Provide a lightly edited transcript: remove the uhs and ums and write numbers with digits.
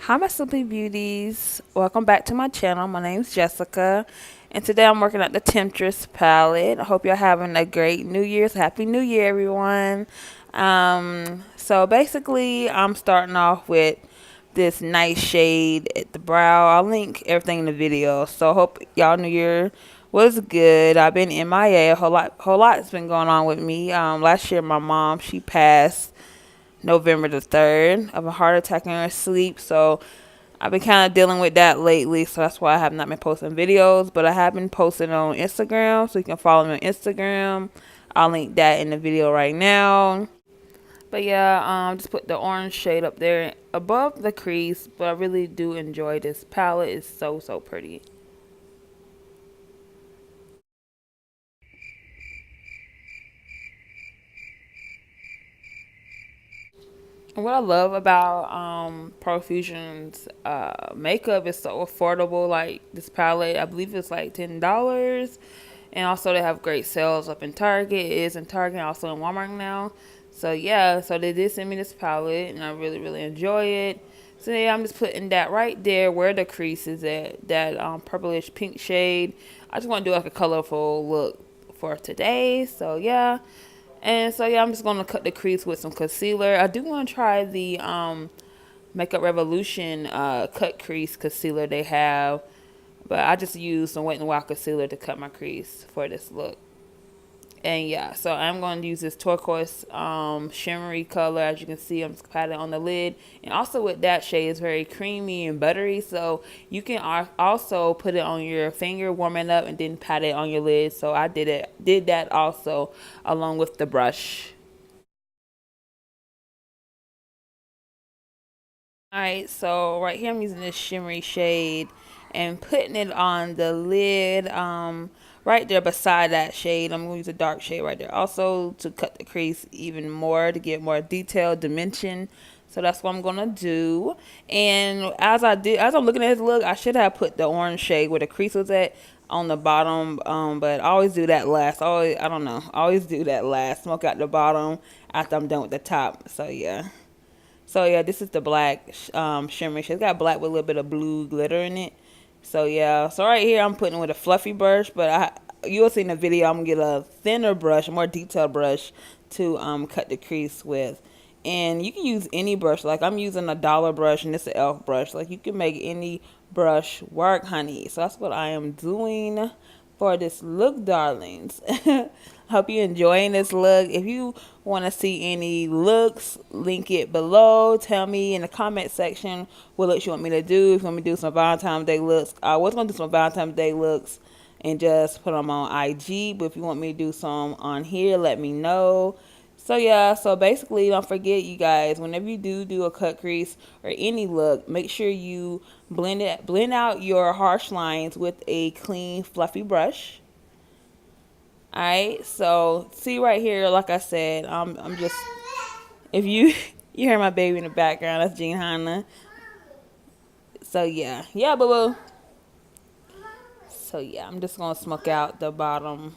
Hi, my simplee beauties. Welcome back to my channel. My name's Jessica, and today I'm working at the Temptress palette. I hope you're having a great New Year's. Happy New Year, everyone. So basically, I'm starting off with this nice shade at the brow. I'll link everything in the video. So hope y'all New Year was good. I've been MIA. A whole lot's been going on with me. Last year my mom, she passed November the 3rd of a heart attack in her sleep. So I've been kind of dealing with that lately. So that's why I have not been posting videos. But I have been posting on Instagram. So you can follow me on Instagram. I'll link that in the video right now. But yeah, just put the orange shade up there above the crease. But I really do enjoy this palette. It's so pretty. And what I love about Profusion's makeup is so affordable. Like this palette, I believe it's like $10, and also they have great sales up in Target. It is in Target, also in Walmart now. So yeah, so they did send me this palette, and I really enjoy it. So yeah, I'm just putting that right there where the crease is at, that purplish pink shade. I just want to do like a colorful look for today. So yeah. And so yeah, I'm just gonna cut the crease with some concealer. I do want to try the Makeup Revolution cut crease concealer they have, but I just used some Wet n Wild concealer to cut my crease for this look. And yeah, so I'm going to use this turquoise shimmery color. As you can see, I'm just patting on the lid. And also with that shade, it's very creamy and buttery. So you can also put it on your finger, warm it up, and then pat it on your lid. So I did that also along with the brush. Alright, so right here I'm using this shimmery shade and putting it on the lid right there beside that shade. I'm going to use a dark shade right there also to cut the crease even more to get more detailed dimension. So that's what I'm going to do. And as I'm looking at this look, I should have put the orange shade where the crease was at on the bottom, but I always do that last. I don't know. I always do that last. Smoke out the bottom after I'm done with the top. So yeah. So yeah, this is the black shimmer. It's got black with a little bit of blue glitter in it. So yeah, so right here I'm putting it with a fluffy brush, but you'll see in the video I'm gonna get a thinner brush, a more detailed brush to cut the crease with. And you can use any brush. Like I'm using a dollar brush and this is an elf brush. Like you can make any brush work, honey. So that's what I am doing for this look, darlings. Hope you enjoying this look. If you want to see any looks, link it below. Tell me in the comment section what looks you want me to do. If you want me to do some Valentine's Day looks, I was going to do some Valentine's Day looks and just put them on IG. But if you want me to do some on here, let me know. So yeah, so basically don't forget, you guys, whenever you do a cut crease or any look, make sure you blend out your harsh lines with a clean fluffy brush. Alright, so see right here, like I said, I'm just, if you you hear my baby in the background, that's Jean Hanna. So yeah boo boo. So yeah, I'm just gonna smoke out the bottom.